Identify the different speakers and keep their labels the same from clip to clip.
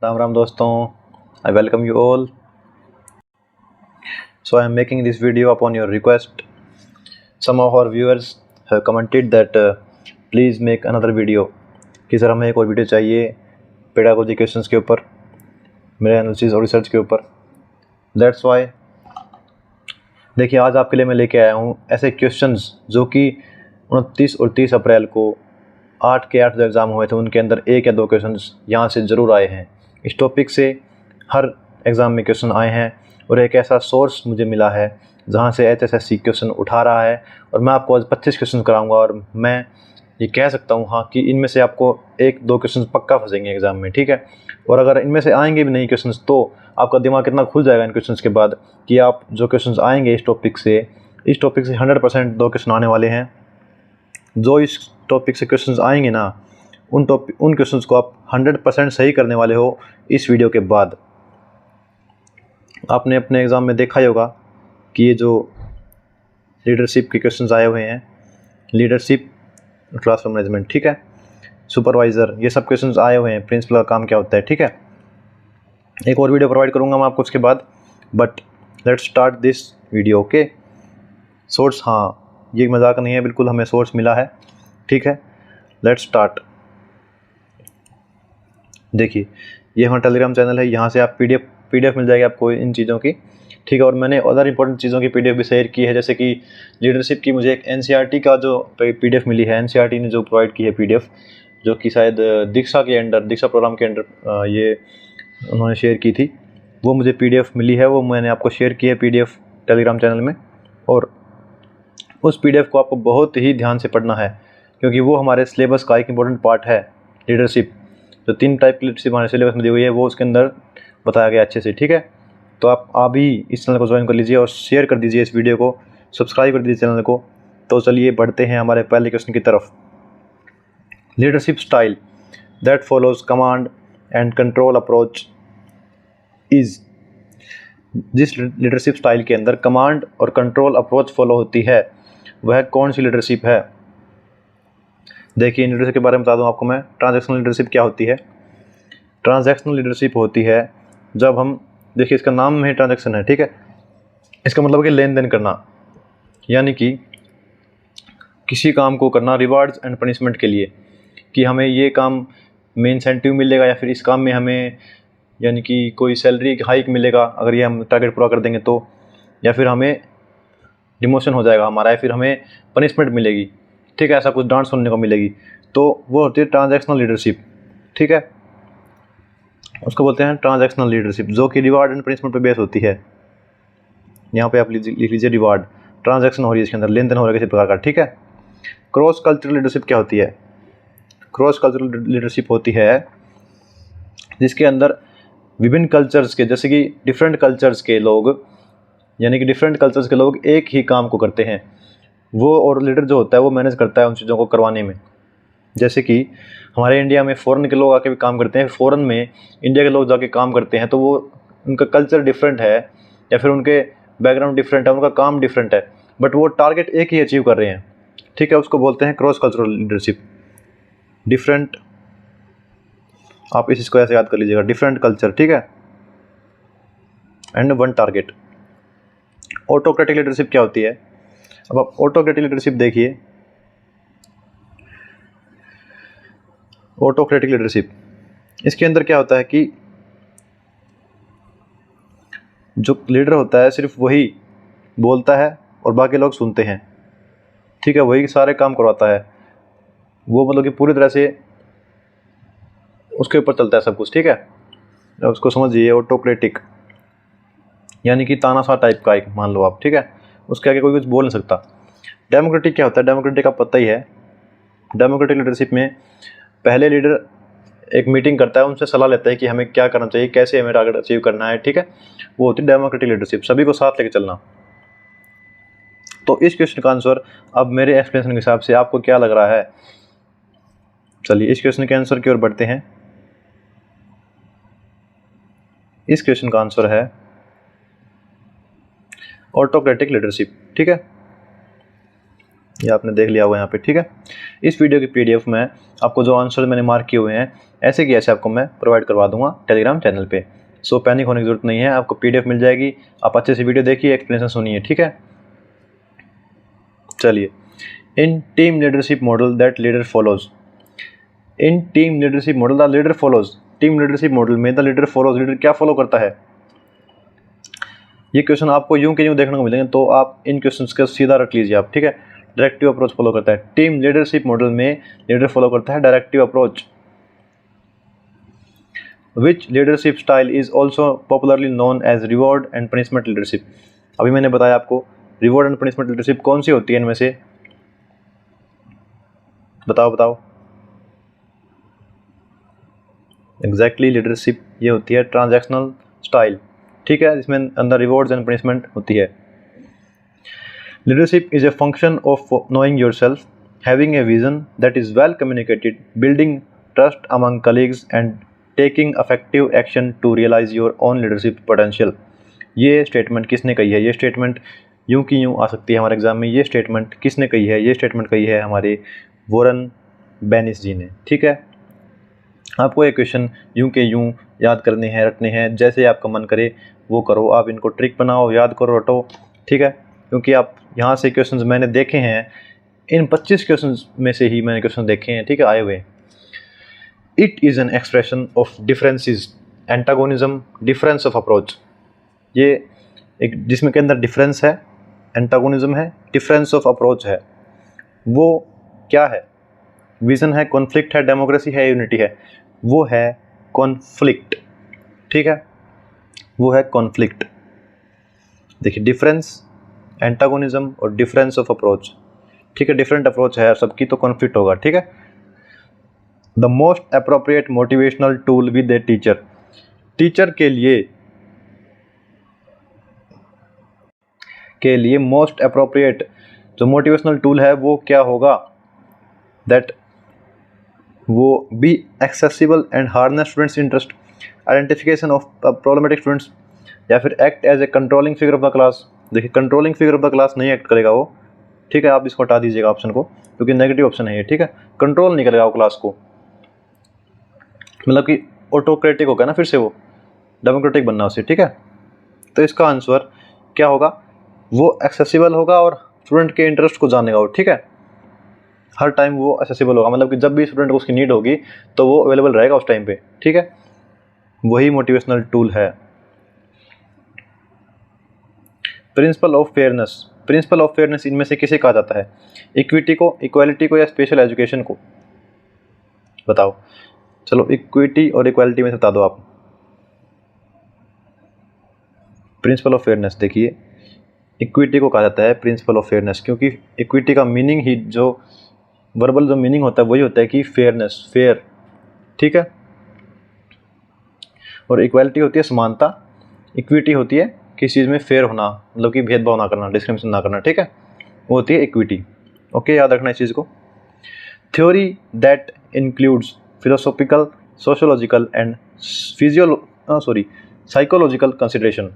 Speaker 1: राम राम दोस्तों, I welcome you all. So I am making this video upon your request. Some of our viewers have commented that please make another video कि sir हमें एक और video चाहिए pedagogy questions के ऊपर, मेरे analysis और रिसर्च के ऊपर. दैट्स वाई देखिए आज आपके लिए मैं लेके आया हूँ ऐसे क्वेश्चंस जो कि 29 और 30 अप्रैल को 8 के 8 जो एग्ज़ाम हुए थे उनके अंदर एक या दो क्वेश्चंस यहाँ से ज़रूर आए हैं. इस टॉपिक से हर एग्ज़ाम में क्वेश्चन आए हैं और एक ऐसा सोर्स मुझे मिला है जहाँ से HSSC क्वेश्चन उठा रहा है और मैं आपको आज 25 क्वेश्चन कराऊंगा और मैं ये कह सकता हूँ हाँ कि इनमें से आपको एक दो क्वेश्चन पक्का फंसेंगे एग्ज़ाम में, ठीक है. और अगर इनमें से आएंगे भी नहीं क्वेश्चन तो आपका दिमाग कितना खुल जाएगा इन क्वेश्चन के बाद कि आप जो क्वेश्चन आएंगे इस टॉपिक से 100% दो क्वेश्चन आने वाले हैं. जो इस टॉपिक से क्वेश्चंस आएंगे ना उन क्वेश्चंस को आप 100% सही करने वाले हो इस वीडियो के बाद. आपने अपने एग्ज़ाम में देखा ही होगा कि ये जो लीडरशिप के क्वेश्चंस आए हुए हैं, लीडरशिप, क्लासरूम मैनेजमेंट, ठीक है, सुपरवाइज़र, ये सब क्वेश्चंस आए हुए हैं. प्रिंसिपल का काम क्या होता है, ठीक है. एक और वीडियो प्रोवाइड करूँगा मैं आपको उसके बाद, but let's start this video. Okay, source, हाँ ये मजाक नहीं है, बिल्कुल हमें सोर्स मिला है, ठीक है. Let's start. देखिए ये हमारा टेलीग्राम चैनल है, यहाँ से आप पीडीएफ मिल जाएगी आपको इन चीज़ों की, ठीक है. और मैंने अदर इंपॉर्टेंट चीज़ों की पीडीएफ भी शेयर की है, जैसे कि लीडरशिप की मुझे एक एनसीईआरटी का जो पीडीएफ मिली है, एनसीईआरटी ने जो प्रोवाइड की है पीडीएफ, जो कि शायद दीक्षा प्रोग्राम के अंडर ये उन्होंने शेयर की थी, वो मुझे पीडीएफ मिली है, वो मैंने आपको शेयर की है पीडीएफ टेलीग्राम चैनल में. और उस पीडीएफ को आपको बहुत ही ध्यान से पढ़ना है क्योंकि वो हमारे सिलेबस का एक इम्पोर्टेंट पार्ट है. लीडरशिप, जो 3 टाइप की लीडरशिप हमारे सिलेबस में दी हुई है वो उसके अंदर बताया गया अच्छे से, ठीक है. तो आप अभी इस चैनल को ज्वाइन कर लीजिए और शेयर कर दीजिए इस वीडियो को, सब्सक्राइब कर दीजिए चैनल को. तो चलिए बढ़ते हैं हमारे पहले क्वेश्चन की तरफ. Leadership style that follows command and control approach is. जिस लीडरशिप स्टाइल के अंदर कमांड और कंट्रोल अप्रोच फॉलो होती है वह कौन सी लीडरशिप है. देखिए लीडरशिप के बारे में बता दूं आपको मैं. ट्रांजैक्शनल लीडरशिप क्या होती है? ट्रांजैक्शनल लीडरशिप होती है जब हम, देखिए इसका नाम में ट्रांजैक्शन है, ठीक है. इसका मतलब कि लेन देन करना, यानी कि किसी काम को करना रिवार्ड्स एंड पनिशमेंट के लिए, कि हमें ये काम में इंसेंटिव मिलेगा या फिर इस काम में हमें यानी कि कोई सैलरी हाइक मिलेगा अगर ये हम टारगेट पूरा कर देंगे तो, या फिर हमें डिमोशन हो जाएगा हमारा, या फिर हमें पनिशमेंट मिलेगी, ठीक है, ऐसा कुछ डांट सुनने को मिलेगी. तो वो होती है ट्रांजैक्शनल लीडरशिप, ठीक है. उसको बोलते हैं ट्रांजैक्शनल लीडरशिप, जो कि रिवार्ड एंड पनिशमेंट पर बेस होती है. यहाँ पे आप लिख लीजिए रिवार्ड, ट्रांजैक्शन हो रही है इसके अंदर, लेन देन हो रहा है किसी प्रकार का, ठीक है. क्रॉस कल्चरल लीडरशिप क्या होती है? क्रॉस कल्चरल लीडरशिप होती है जिसके अंदर विभिन्न कल्चर्स के, जैसे कि डिफरेंट कल्चर्स के लोग, यानी कि डिफरेंट कल्चर्स के लोग एक ही काम को करते हैं, वो और लीडर जो होता है वो मैनेज करता है उन चीज़ों को करवाने में. जैसे कि हमारे इंडिया में फ़ॉरेन के लोग आके भी काम करते हैं, फ़ॉरेन में इंडिया के लोग जाके काम करते हैं, तो वो उनका कल्चर डिफरेंट है या फिर उनके बैकग्राउंड डिफरेंट है, उनका काम डिफरेंट है, बट वो टारगेट एक ही अचीव कर रहे हैं, ठीक है. उसको बोलते हैं क्रॉस कल्चरल लीडरशिप. डिफरेंट, आप इसको ऐसे याद कर लीजिएगा, डिफरेंट कल्चर, ठीक है, and one target. Autocratic leadership क्या होती है? अब आप ऑटोक्रेटिक लीडरशिप देखिए. ऑटोक्रेटिक लीडरशिप, इसके अंदर क्या होता है कि जो लीडर होता है सिर्फ वही बोलता है और बाकी लोग सुनते हैं, ठीक है, वही सारे काम करवाता है, वो मतलब कि पूरी तरह से उसके ऊपर चलता है सब कुछ, ठीक है. अब उसको समझिए, ऑटोक्रेटिक यानी कि तानाशाह टाइप का एक मान लो आप, ठीक है, उसके आगे कोई कुछ बोल नहीं सकता. डेमोक्रेटिक क्या होता है? डेमोक्रेटिक का पता ही है. डेमोक्रेटिक लीडरशिप में पहले लीडर एक मीटिंग करता है, उनसे सलाह लेता है कि हमें क्या करना चाहिए, कैसे हमें टारगेट अचीव करना है, ठीक है. वो होती है डेमोक्रेटिक लीडरशिप, सभी को साथ लेकर चलना. तो इस क्वेश्चन का आंसर अब मेरे एक्सप्लेनेशन के हिसाब से आपको क्या लग रहा है? चलिए इस क्वेश्चन के आंसर की ओर बढ़ते हैं. इस क्वेश्चन का आंसर है ऑटोक्रेटिक लीडरशिप, ठीक है. ये आपने देख लिया होगा यहाँ पे, ठीक है। इस वीडियो की पीडीएफ में आपको जो आंसर मैंने मार्क किए हुए हैं ऐसे कि ऐसे आपको मैं प्रोवाइड करवा दूंगा टेलीग्राम चैनल पे। सो पैनिक होने की जरूरत नहीं है, आपको पीडीएफ मिल जाएगी, आप अच्छे से वीडियो देखिए, एक्सप्लेनेशन सुनिए, ठीक है। चलिए, in team leadership model that leader follows, in team leadership model the leader follows, team leadership model में द लीडर फॉलोज, लीडर क्या फॉलो करता है। ये क्वेश्चन आपको यूं के यूं देखने को मिलेंगे, तो आप इन क्वेश्चंस का सीधा रख लीजिए आप, ठीक है। डायरेक्टिव अप्रोच फॉलो करता है, टीम लीडरशिप मॉडल में लीडर फॉलो करता है directive approach. Which leadership style is also popularly known as reward and punishment leadership. अभी मैंने बताया आपको रिवॉर्ड एंड पनिशमेंट लीडरशिप कौन सी होती है इनमें से, बताओ बताओ। एग्जैक्टली लीडरशिप ये होती है ट्रांजैक्शनल स्टाइल, ठीक है, जिसमें अंदर रिवॉर्ड्स एंड पनिशमेंट होती है। Leadership is a function of knowing yourself, having a vision that is well communicated, building trust among colleagues and taking effective action to realise your own leadership potential. ये statement किसने कही है, ये statement यूं की यूं आ सकती है हमारे एग्जाम में। ये स्टेटमेंट किसने कही है, ये स्टेटमेंट कही है हमारे वॉरेन बेनिस जी ने, ठीक है। आपको ये क्वेश्चन यूं के यूं याद करने हैं, रटने हैं, जैसे आपका मन करे वो करो, आप इनको ट्रिक बनाओ, याद करो, रटो, ठीक है। क्योंकि आप यहाँ से क्वेश्चंस मैंने देखे हैं, इन 25 क्वेश्चंस में से ही मैंने क्वेश्चन देखे हैं, ठीक है, आए हुए। It is an expression of differences, antagonism, difference of approach. ये एक जिसमें के अंदर डिफरेंस है, एंटागोनिज्म है, डिफरेंस ऑफ अप्रोच है, वो क्या है। विजन है, कॉन्फ्लिक्ट है, डेमोक्रेसी है, यूनिटी है, वो है कॉन्फ्लिक्ट, ठीक है, वो है कॉन्फ्लिक्ट। देखिए, डिफरेंस, एंटागोनिज्म और डिफरेंस ऑफ अप्रोच, ठीक है, डिफरेंट अप्रोच है सबकी, तो कॉन्फ्लिक्ट होगा, ठीक है। The most appropriate motivational tool with a teacher, teacher के लिए मोस्ट अप्रोप्रिएट जो मोटिवेशनल टूल है वो क्या होगा, दैट वो be accessible and harness students interest, identification of problematic students, या फिर act as a controlling figure of the class. देखिए, controlling figure of the class नहीं एक्ट करेगा वो, ठीक है, आप इसको हटा दीजिएगा ऑप्शन को, क्योंकि नेगेटिव ऑप्शन है ये, ठीक है। कंट्रोल नहीं करेगा वो क्लास को, मतलब कि ऑटोक्रेटिक होगा ना, फिर से वो डेमोक्रेटिक बनना उसे, ठीक है। तो इसका आंसर क्या होगा, वो एक्सेसिबल होगा और स्टूडेंट के इंटरेस्ट को जानेगा वो, ठीक है। हर टाइम वो एक्सेसिबल होगा, मतलब कि जब भी स्टूडेंट को उसकी नीड होगी तो वो अवेलेबल रहेगा उस टाइम पे, ठीक है। वही मोटिवेशनल टूल है। Principle of fairness, principle of fairness इनमें से किसे कहा जाता है, इक्विटी को, इक्वालिटी को, या स्पेशल एजुकेशन को, बताओ। चलो, इक्विटी और इक्वालिटी में से बता दो आप। प्रिंसिपल ऑफ फेयरनेस, देखिए, इक्विटी को कहा जाता है प्रिंसिपल ऑफ फेयरनेस, क्योंकि इक्विटी का मीनिंग ही, जो वर्बल जो मीनिंग होता है वही होता है कि फेयरनेस, फेयर, ठीक है। और इक्वालिटी होती है समानता, इक्विटी होती है किसी चीज़ में फेयर होना, मतलब कि भेदभाव ना करना, डिस्क्रिमिनेशन ना करना, ठीक है, वो होती है इक्विटी। ओके, याद रखना इस चीज़ को। Theory that includes philosophical, sociological and psychological consideration,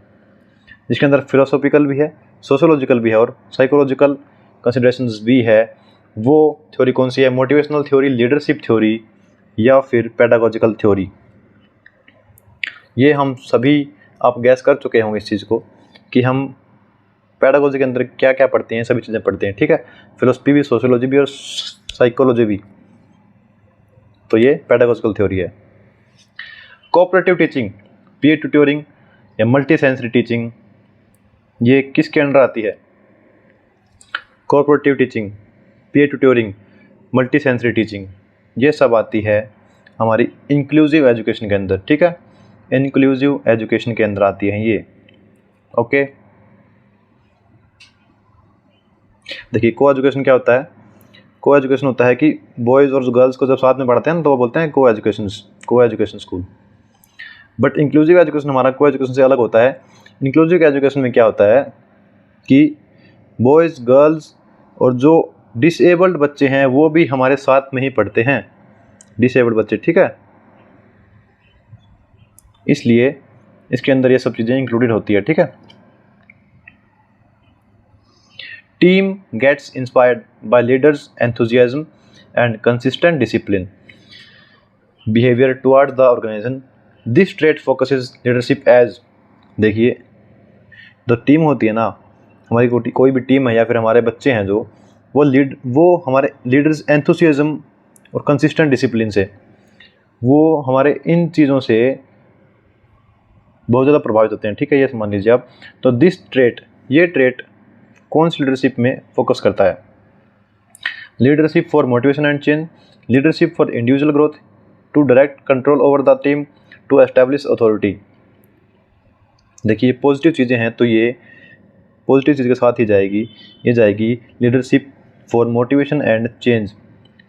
Speaker 1: जिसके अंदर फिलोसॉफिकल भी है, सोशियोलॉजिकल भी है और साइकोलॉजिकल कंसिडरेशंस भी है, वो थ्योरी कौन सी है, मोटिवेशनल थ्योरी, लीडरशिप थ्योरी, या फिर पेडागोजिकल थ्योरी। ये हम सभी, आप गैस कर चुके होंगे इस चीज़ को कि हम पेडागोजी के अंदर क्या क्या पढ़ते हैं, सभी चीज़ें पढ़ते हैं, ठीक है, फिलोसफी भी, सोशियोलॉजी भी और साइकोलॉजी भी। तो ये पेडागोजिकल थ्योरी है। कोऑपरेटिव टीचिंग, पीयर ट्यूटरिंग या मल्टी सेंसरी टीचिंग, ये किसके अंडर आती है, cooperative teaching, peer tutoring, multi sensory teaching, ये सब आती है हमारी इंक्लूसिव एजुकेशन के अंदर, ठीक है, इंक्लूसिव एजुकेशन के अंदर आती है ये। ओके, देखिए, को एजुकेशन क्या होता है, को एजुकेशन होता है कि बॉयज़ और गर्ल्स को जब साथ में पढ़ाते हैं तो वो बोलते हैं को education school. But inclusive education हमारा को एजुकेशन से अलग होता है। इंक्लूसिव एजुकेशन में क्या होता है कि बॉयज़, गर्ल्स और जो डिसेबल्ड बच्चे हैं वो भी हमारे साथ में ही पढ़ते हैं, डिसेबल्ड बच्चे, ठीक है, इसलिए इसके अंदर ये सब चीज़ें इंक्लूडेड होती है, ठीक है। Team gets inspired by leaders enthusiasm and consistent discipline behaviour toward the organisation. This trait focuses leadership as, देखिए जो टीम होती है ना, हमारी कोई भी टीम है या फिर हमारे बच्चे हैं जो, वो हमारे लीडर्स एंथुसियाज्म और कंसिस्टेंट डिसिप्लिन से, वो हमारे इन चीज़ों से बहुत ज़्यादा प्रभावित होते हैं। ठीक है, ये मान लीजिए आप। तो दिस ट्रेट, ये ट्रेट कौन सी लीडरशिप में फोकस करता है? Leadership for motivation and change, leadership for individual growth, to direct control over the team, to establish authority. देखिए पॉजिटिव चीज़ें हैं तो ये पॉजिटिव चीज़ के साथ ही जाएगी, ये जाएगी leadership for motivation and change.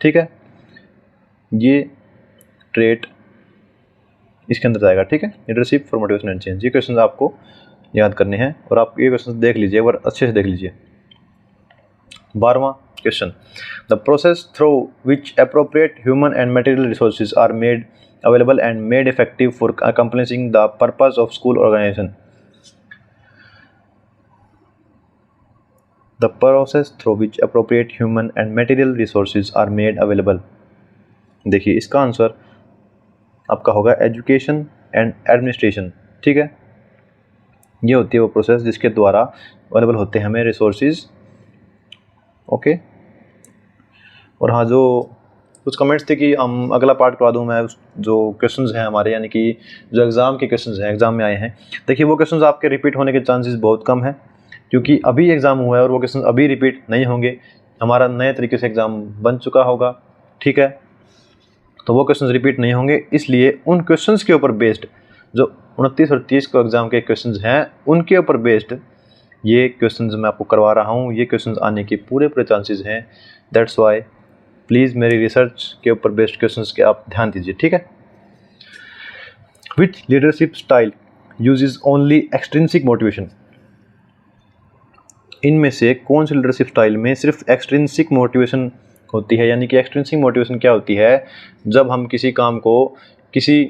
Speaker 1: ठीक है, ये ट्रेट इसके अंदर जाएगा। ठीक है, leadership for motivation and change. ये क्वेश्चन आपको याद करने हैं और आप ये क्वेश्चन देख लीजिए, एक बार अच्छे से देख लीजिए। 12वां question, the process through which appropriate human and material resources are made available and made effective for accomplishing the purpose of school organisation. The process through which appropriate human and material resources are made available। देखिए इसका answer आपका होगा education and administration. ठीक है, ये होती है वो प्रोसेस जिसके द्वारा अवेलेबल होते हैं हमें रिसोर्सेज। ओके, और हाँ, जो कुछ कमेंट्स थे कि हम अगला पार्ट करवा दूँ मैं, जो क्वेश्चंस हैं हमारे, यानी कि जो एग्ज़ाम के क्वेश्चंस हैं, एग्ज़ाम में आए हैं। देखिए वो क्वेश्चंस आपके रिपीट होने के चांसेस बहुत कम हैं, क्योंकि अभी एग्ज़ाम हुआ है और वो क्वेश्चन अभी रिपीट नहीं होंगे। हमारा नए तरीके से एग्ज़ाम बन चुका होगा। ठीक है, तो वो क्वेश्चंस रिपीट नहीं होंगे, इसलिए उन क्वेश्चंस के ऊपर बेस्ड जो 29 और 30 को एग्ज़ाम के क्वेश्चंस हैं, उनके ऊपर बेस्ड ये क्वेश्चंस मैं आपको करवा रहा हूँ। ये क्वेश्चंस आने के पूरे चांसेस हैं। दैट्स वाई प्लीज़ मेरी रिसर्च के ऊपर बेस्ड क्वेश्चंस के आप ध्यान दीजिए। ठीक है, which leadership style uses only extrinsic motivation. इनमें से कौन सी लीडरशिप स्टाइल में सिर्फ एक्सट्रिंसिक मोटिवेशन होती है? यानी कि एक्सट्रिंसिक मोटिवेशन क्या होती है? जब हम किसी काम को किसी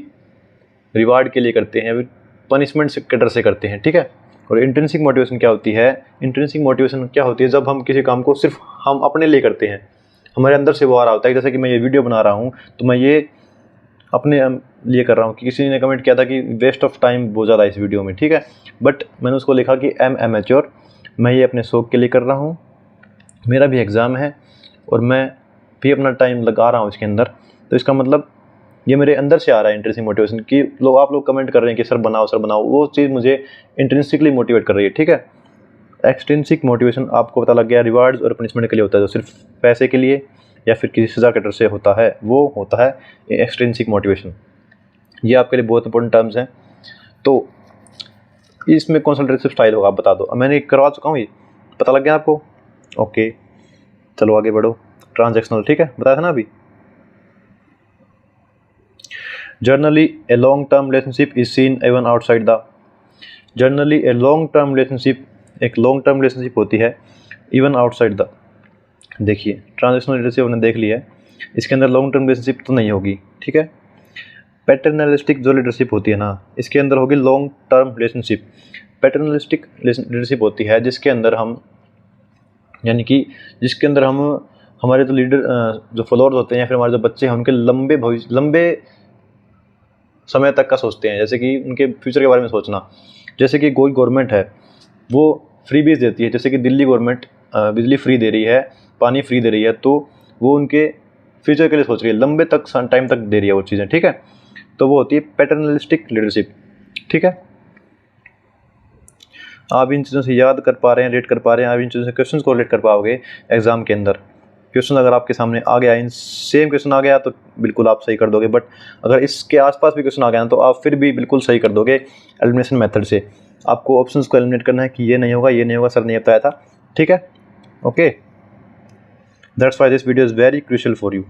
Speaker 1: रिवार्ड के लिए करते हैं, पनिशमेंट के डर से करते हैं। ठीक है, और इंट्रिंसिक मोटिवेशन क्या होती है? इंट्रिंसिक मोटिवेशन क्या होती है? जब हम किसी काम को सिर्फ हम अपने लिए करते हैं, हमारे अंदर से वो आ रहा होता है। जैसे कि मैं ये वीडियो बना रहा हूँ तो मैं ये अपने लिए कर रहा हूँ कि किसी ने कमेंट किया था कि वेस्ट ऑफ टाइम बहुत ज़्यादा इस वीडियो में। ठीक है, बट मैंने उसको लिखा कि एम एमेच्योर, मैं ये अपने शौक़ के लिए कर रहा हूँ, मेरा भी एग्ज़ाम है और मैं भी अपना टाइम लगा रहा हूँ इसके अंदर। तो इसका मतलब ये मेरे अंदर से आ रहा है इंट्रिंसिक मोटिवेशन की। आप लोग कमेंट कर रहे हैं कि सर बनाओ, वो चीज़ मुझे इंट्रिंसिकली मोटिवेट कर रही है। ठीक है, एक्सट्रिंसिक मोटिवेशन आपको पता लग गया, रिवार्ड्स और पनिशमेंट के लिए होता है, जो सिर्फ पैसे के लिए या फिर किसी सज़ा के डर से होता है, वो होता है एक्सट्रिंसिक मोटिवेशन। ये आपके लिए बहुत इंपॉर्टेंट टर्म्स हैं। तो इसमें कौन सा लीडरशिप स्टाइल होगा आप बता दो। मैंने करवा चुका हूँ, ये पता लग गया आपको? ओके, चलो आगे बढ़ो। ट्रांजैक्शनल, ठीक है, बताया था ना अभी। Generally a long term relationship is seen even outside the, generally a long term relationship, एक लॉन्ग टर्म रिलेशनशिप होती है इवन आउटसाइड द। देखिए ट्रांजैक्शनल लीडरशिप हमने देख लिया है, इसके अंदर लॉन्ग टर्म रिलेशनशिप तो नहीं होगी। ठीक है, पैटर्नलिस्टिक जो लीडरशिप होती है ना, इसके अंदर होगी long term relationship. Paternalistic leadership होती है जिसके अंदर हम, यानी कि जिसके अंदर हम हमारे जो लीडर जो फॉलोअर्स होते हैं या फिर हमारे जो बच्चे हैं, उनके लंबे समय तक का सोचते हैं। जैसे कि उनके फ्यूचर के बारे में सोचना। जैसे कि कोई गवर्नमेंट है वो फ्री बीज देती है, जैसे कि दिल्ली गवर्नमेंट बिजली फ्री दे रही है, पानी फ्री दे रही है, तो वो उनके फ्यूचर के लिए सोच रही है, लंबे तक टाइम तक दे रही है वो चीज़ें। ठीक है, तो वो होती है पैटर्नलिस्टिक लीडरशिप। ठीक है, आप इन चीज़ों से याद कर पा रहे हैं, रेट कर पा रहे हैं, आप इन चीज़ों से क्वेश्चन को रिलेट कर पाओगे एग्जाम के अंदर। क्वेश्चन अगर आपके सामने आ गया, इन सेम क्वेश्चन आ गया तो बिल्कुल आप सही कर दोगे, बट अगर इसके आसपास भी क्वेश्चन आ गया ना तो आप फिर भी बिल्कुल सही कर दोगे एलिमिनेशन मेथड से। आपको ऑप्शंस को एलिमिनेट करना है कि ये नहीं होगा, ये नहीं होगा, सर नहीं बताया था। ठीक है, okay, that's why this video is very crucial for you.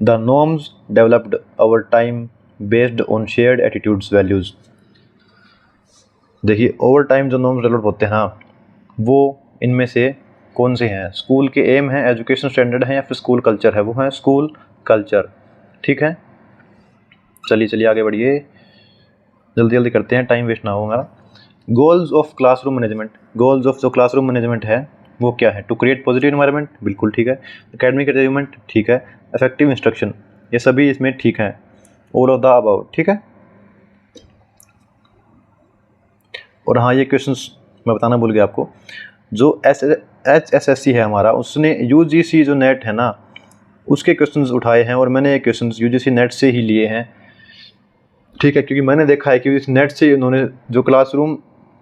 Speaker 1: The norms developed over time based on shared attitudes values. देखिए ओवर टाइम जो नॉर्म्स डेवलप होते हैं ना, वो इनमें से कौन से हैं? स्कूल के एम है, एजुकेशन स्टैंडर्ड है, या फिर स्कूल कल्चर है? वो है स्कूल कल्चर। ठीक है, चलिए आगे बढ़िए, जल्दी करते हैं, टाइम वेस्ट ना हो हमारा। Goals of classroom management, goals of जो क्लासरूम मैनेजमेंट है वो क्या है? टू क्रिएट पॉजिटिव एनवायरनमेंट, बिल्कुल ठीक है। एकेडमिक अचीवमेंट, ठीक है। इफेक्टिव इंस्ट्रक्शन, ये सभी इसमें ठीक हैं। ऑल ऑफ द अबव, ठीक है। और हाँ, ये क्वेश्चंस मैं बताना भूल गया आपको, जो HSSC है हमारा, उसने UGC जो नेट है ना, उसके क्वेश्चंस उठाए हैं और मैंने ये क्वेश्चंस UGC नेट से ही लिए हैं, ठीक है। क्योंकि मैंने देखा है कि इस नेट से उन्होंने जो क्लासरूम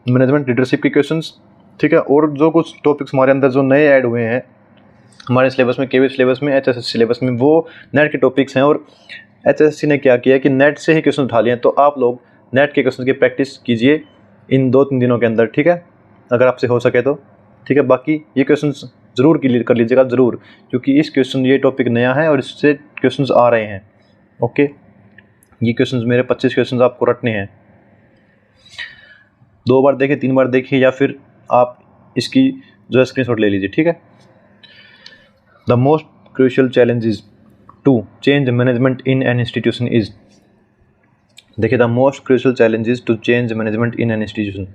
Speaker 1: मैनेजमेंट लीडरशिप के क्वेश्चंस, ठीक है, और जो कुछ टॉपिक्स हमारे अंदर जो नए ऐड हुए हैं हमारे सिलेबस में, KV सिलेबस में, HSSC सिलेबस में, वो नेट के टॉपिक्स हैं। और HSSC ने क्या किया कि नेट से ही क्वेश्चन उठा लिए हैं। तो आप लोग नेट के क्वेश्चन की प्रैक्टिस कीजिए इन 2-3 दिनों के अंदर, ठीक है, अगर आपसे हो सके तो, ठीक है। बाकी ये क्वेश्चन ज़रूर क्लियर कर लीजिएगा, ज़रूर, क्योंकि इस क्वेश्चन ये टॉपिक नया है और इससे क्वेश्चन आ रहे हैं। ओके, ये क्वेश्चन मेरे 25 क्वेश्चन आपको रटने हैं। 2 बार देखिए, 3 बार देखिए, या फिर आप इसकी जो है स्क्रीनशॉट ले लीजिए, ठीक है। The most crucial challenges to change management in an institution is, देखिए, the most crucial challenges to change management in an institution,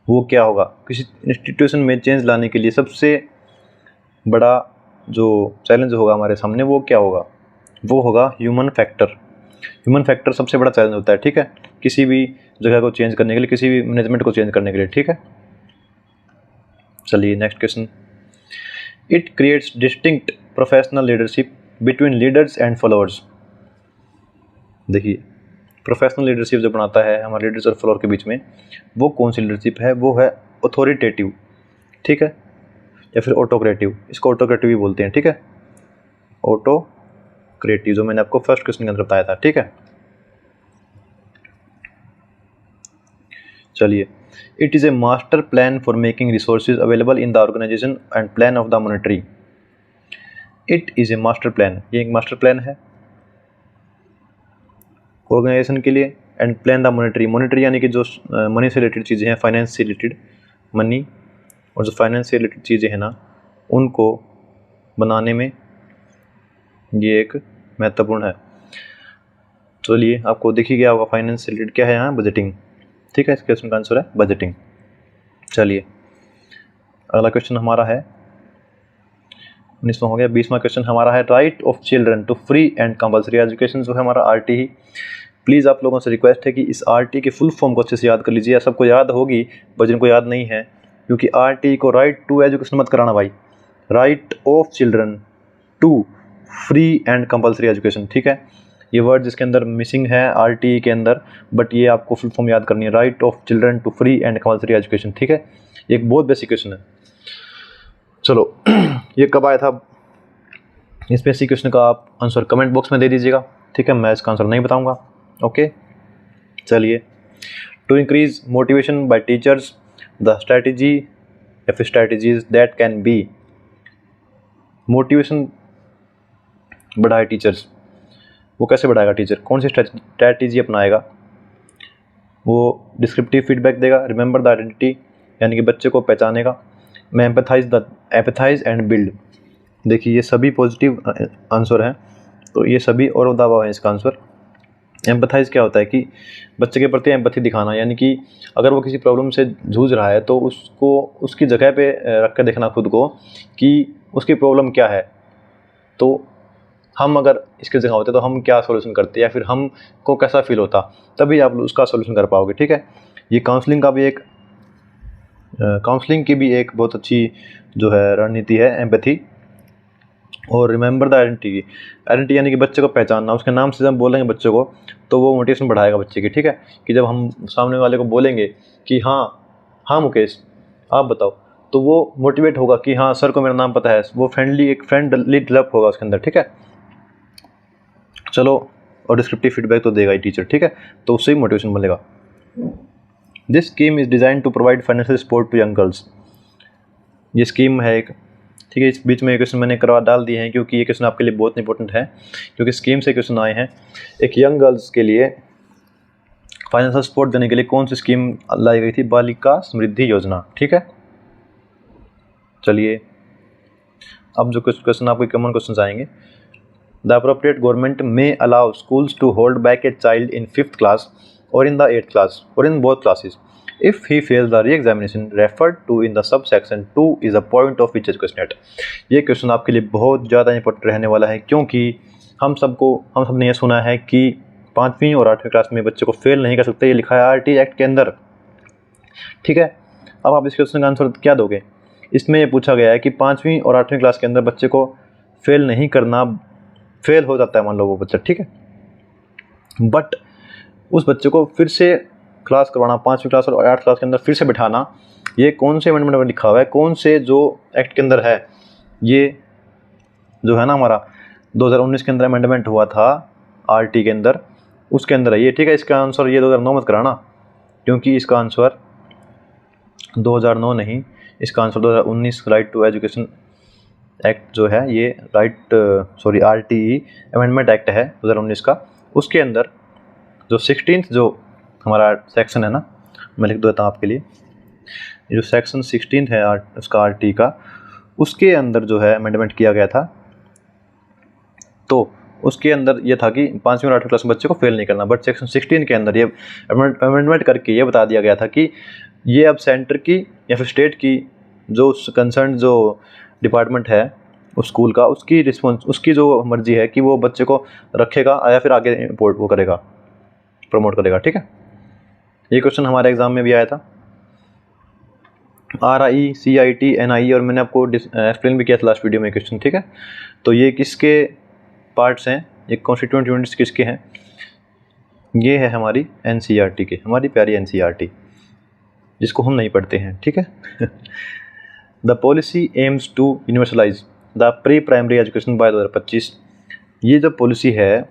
Speaker 1: वो क्या होगा? किसी इंस्टीट्यूशन में चेंज लाने के लिए सबसे बड़ा जो चैलेंज होगा हमारे सामने, वो क्या होगा? वो होगा ह्यूमन फैक्टर। ह्यूमन फैक्टर सबसे बड़ा चैलेंज होता है, ठीक है, किसी भी जगह को चेंज करने के लिए, किसी भी मैनेजमेंट को चेंज करने के लिए, ठीक है। चलिए next question. It creates distinct professional leadership between leaders and followers, देखिए, प्रोफेशनल लीडरशिप जो बनाता है हमारे लीडर्स और फॉलोअर के बीच में, वो कौन सी लीडरशिप है? वो है अथॉरिटेटिव, ठीक है, या फिर ऑटोक्रेटिव, इसको ऑटोक्रेटिव भी बोलते हैं, ठीक है। ऑटोक्रेटिव जो मैंने आपको फर्स्ट क्वेश्चन के अंदर बताया था, ठीक है। चलिए, it is a master plan for making resources available in the organization and plan of the monetary. It is a master plan, ये एक मास्टर प्लान है ऑर्गेनाइजेशन के लिए, and plan the monetary, monetary यानी कि जो मनी से related चीज़ें हैं, फाइनेंस से रिलेटेड, मनी और जो फाइनेंस से रिलेटेड चीज़ें हैं ना, उनको बनाने में ये एक महत्वपूर्ण है। चलिए, आपको दिख ही गया होगा फाइनेंस से रिलेटेड क्या है यहाँ, बजटिंग, ठीक है। इस क्वेश्चन का आंसर है बजटिंग। चलिए, अगला क्वेश्चन हमारा है 19वां हो गया। 20वां क्वेश्चन हमारा है right of children to free and compulsory education, जो है हमारा RT ही। प्लीज़ आप लोगों से रिक्वेस्ट है कि इस RT की फुल फॉर्म को अच्छे से याद कर लीजिए। सबको याद होगी पर जिनको याद नहीं है, क्योंकि RT को राइट टू एजुकेशन मत कराना भाई, right of children to free and compulsory education, ठीक है। ये वर्ड जिसके अंदर मिसिंग है RT के अंदर, बट ये आपको फुल फॉर्म याद करनी है, right of children to free and compulsory education, ठीक है। ये एक बहुत बेसिक क्वेश्चन है। चलो, ये कब आया था? इस बेसिक क्वेश्चन का आप आंसर कमेंट बॉक्स में दे दीजिएगा, ठीक है, मैं इसका आंसर नहीं बताऊंगा। ओके, चलिए, to increase motivation by teachers the strategy या फिर strategies that can be, motivation बढ़ाए टीचर्स, वो कैसे बढ़ाएगा टीचर? कौन सी स्ट्रैटेजी अपनाएगा? वो डिस्क्रिप्टिव फीडबैक देगा, रिमेंबर द आइडेंटिटी यानी कि बच्चे को पहचानेगा, मैं एम्पैथाइज एंड बिल्ड, देखिए ये सभी पॉजिटिव आंसर हैं, तो ये सभी और दावा है इसका आंसर। एम्पैथाइज क्या होता है कि बच्चे के प्रति एम्पैथी दिखाना, यानी कि अगर वो किसी प्रॉब्लम से जूझ रहा है तो उसको उसकी जगह पे रख कर देखना खुद को कि उसकी प्रॉब्लम क्या है, तो हम अगर इसकी जगह होते तो हम क्या सॉल्यूशन करते या फिर हम को कैसा फील होता, तभी आप उसका सॉल्यूशन कर पाओगे, ठीक है। ये काउंसलिंग की भी एक बहुत अच्छी जो है रणनीति है एम्पैथी। और रिमेंबर द आइडेंटिटी यानी कि बच्चे को पहचानना, उसके नाम से जब बोलेंगे बच्चे को तो वो मोटिवेशन बढ़ाएगा बच्चे की, ठीक है। कि जब हम सामने वाले को बोलेंगे कि हाँ मुकेश आप बताओ, तो वो मोटिवेट होगा कि हाँ सर को मेरा नाम पता है, वो फ्रेंडली डेवलप होगा उसके अंदर, ठीक है। चलो, और डिस्क्रिप्टिव फीडबैक तो देगा ही टीचर, ठीक है, तो उससे ही मोटिवेशन मिलेगा। This scheme is design to provide financial support to young girls, ये स्कीम है एक, ठीक है। इस बीच में क्वेश्चन मैंने डाल दिए हैं क्योंकि ये क्वेश्चन आपके लिए बहुत इंपॉर्टेंट है, क्योंकि स्कीम से क्वेश्चन आए हैं। एक यंग गर्ल्स के लिए फाइनेंशियल सपोर्ट देने के लिए कौन सी स्कीम लाई गई थी? बालिका समृद्धि योजना, ठीक है। चलिए, अब जो कुछ क्वेश्चन आपको कॉमन क्वेश्चन आएंगे। The appropriate government may allow schools to hold back a child in 5th class और इन द 8th क्लास और in both classes, if he fails the re examination referred to in the sub section 2 is a point of which question at. ये question आपके लिए बहुत ज़्यादा important रहने वाला है, क्योंकि हम सबने ये सुना है कि 5वीं और 8वीं क्लास में बच्चे को फेल नहीं कर सकते, ये लिखा है आरटी एक्ट के अंदर, ठीक है। अब आप इस क्वेश्चन का आंसर क्या दोगे? इसमें ये पूछा गया है कि 5वीं और 8वीं क्लास के अंदर बच्चे को फेल नहीं करना, फेल हो जाता है मान लो वो बच्चा, ठीक है, बट उस बच्चे को फिर से क्लास करवाना, 5वीं क्लास और 8वीं क्लास के अंदर फिर से बिठाना, ये कौन से अमेंडमेंट में लिखा हुआ है, कौन से जो एक्ट के अंदर है? ये जो है ना हमारा 2019 के अंदर अमेंडमेंट हुआ था आरटी के अंदर, उसके अंदर है ये, ठीक है। इसका आंसर ये 2009 मत कराना, क्योंकि इसका आंसर 2009 नहीं, इसका answer 2019 right to education act जो है, ये आरटीई अमेंडमेंट एक्ट है 2019 का। उसके अंदर जो 16th जो हमारा सेक्शन है ना, मैं लिख देता हूँ आपके लिए, जो सेक्शन 16 है उसका आरटी का, उसके अंदर जो है अमेंडमेंट किया गया था। तो उसके अंदर ये था कि 5वीं और 8वीं क्लास में बच्चे को फेल नहीं करना, बट सेक्शन 16 के अंदर ये अमेंडमेंट करके ये बता दिया गया था कि ये अब सेंटर की या फिर स्टेट की जो कंसर्न जो डिपार्टमेंट है उस स्कूल का, उसकी जो मर्जी है कि वो बच्चे को रखेगा या फिर आगे वो करेगा, प्रमोट करेगा, ठीक है। ये क्वेश्चन हमारे एग्जाम में भी आया था, RI, CIT, NI, और मैंने आपको एक्सप्लेन भी किया था लास्ट वीडियो में क्वेश्चन, ठीक है। तो ये किसके पार्ट्स हैं, ये कॉन्स्टिट्यूएंट यूनिट्स किसके हैं? ये है हमारी NCERT के, हमारी प्यारी NCERT, जिसको हम नहीं पढ़ते हैं, ठीक है। The policy aims to universalize the pre primary education by 2025। ये जो पॉलिसी है,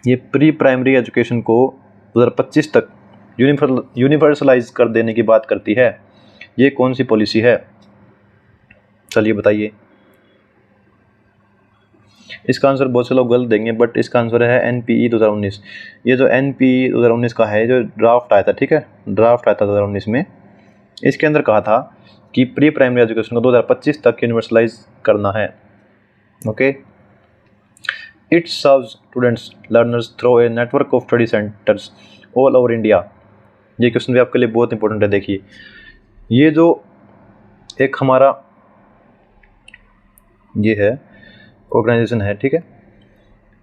Speaker 1: ये प्री प्राइमरी एजुकेशन को 2025 तक यूनिवर्सलाइज कर देने की बात करती है। ये कौन सी पॉलिसी है? चलिए बताइए। इसका आंसर बहुत से लोग गलत देंगे, बट इसका आंसर है NPE 2019। ये जो NPE 2019 का है, जो ड्राफ्ट आया था, ठीक है, ड्राफ्ट आया था 2019 में, इसके अंदर कहा था कि प्री प्राइमरी एजुकेशन को 2025 तक यूनिवर्सलाइज करना है, okay. It serves students learners through a network of study centres all over India. ये क्वेश्चन भी आपके लिए बहुत इंपॉर्टेंट है। देखिए, ये जो एक हमारा ये है ऑर्गेनाइजेशन है, ठीक है,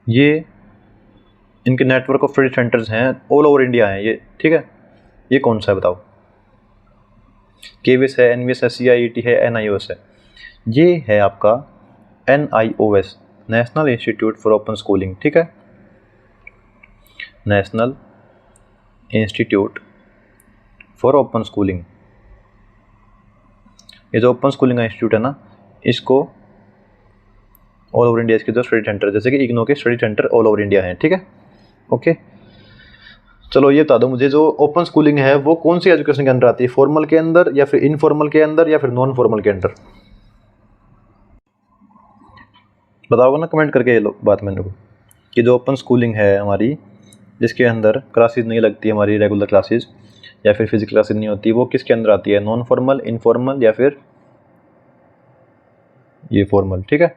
Speaker 1: ये इनके नेटवर्क ऑफ स्टडी सेंटर्स हैं, ऑल ओवर इंडिया हैं ये, ठीक है। ये कौन सा है बताओ? KVS है, NVS है, CIET है, NIOS है। ये है आपका NIOS, national institute for open schooling, ठीक है, national institute for open schooling. ये जो ओपन स्कूलिंग का इंस्टीट्यूट है ना, इसको ऑल ओवर इंडिया इसके जो स्टडी सेंटर, जैसे कि इग्नो के study centre all over India हैं, ठीक है, ओके। चलो ये बता दो मुझे, जो ओपन स्कूलिंग है वो कौन सी एजुकेशन के अंदर आती है? फॉर्मल के अंदर, या फिर इनफॉर्मल के अंदर, या फिर नॉन फॉर्मल के अंदर? बताओगे ना कमेंट करके ये बात मैंने को, कि जो ओपन स्कूलिंग है हमारी, जिसके अंदर क्लासेस नहीं लगती हमारी रेगुलर क्लासेस, या फिर फिजिकल क्लासेस नहीं होती, वो किसके अंदर आती है? नॉन फॉर्मल, इनफॉर्मल, या फिर ये फॉर्मल, ठीक है।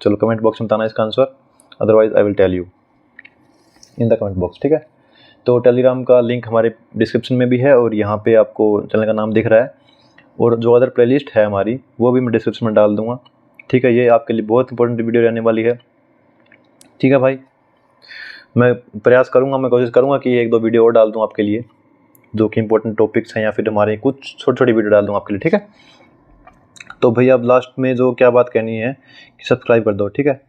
Speaker 1: चलो कमेंट बॉक्स में बताना इसका answer, otherwise I will tell you in the comment box, ठीक है। तो टेलीग्राम का लिंक हमारे डिस्क्रिप्शन में भी है, और यहाँ पे आपको चैनल का नाम दिख रहा है, और जो अदर प्लेलिस्ट है हमारी वो भी मैं डिस्क्रिप्शन में डाल दूँगा, ठीक है। ये आपके लिए बहुत इंपॉर्टेंट वीडियो रहने वाली है, ठीक है भाई। मैं प्रयास करूँगा, मैं कोशिश करूँगा कि 1-2 वीडियो और डाल दूँ आपके लिए, जो कि इंपॉर्टेंट टॉपिक्स हैं, या फिर हमारे कुछ छोटी वीडियो डाल दूँ आपके लिए, ठीक है। तो भैया अब लास्ट में जो क्या बात कहनी है कि सब्सक्राइब कर दो, ठीक है,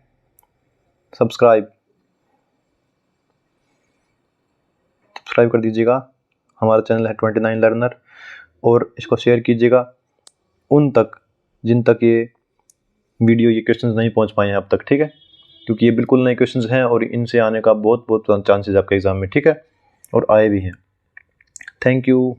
Speaker 1: सब्सक्राइब कर दीजिएगा। हमारा चैनल है 29 लर्नर, और इसको शेयर कीजिएगा उन तक जिन तक ये वीडियो, ये क्वेश्चंस नहीं पहुंच पाए हैं अब तक, ठीक है, क्योंकि ये बिल्कुल नए क्वेश्चंस हैं और इनसे आने का बहुत चांसेस आपके एग्जाम में, ठीक है, और आए भी हैं। Thank you.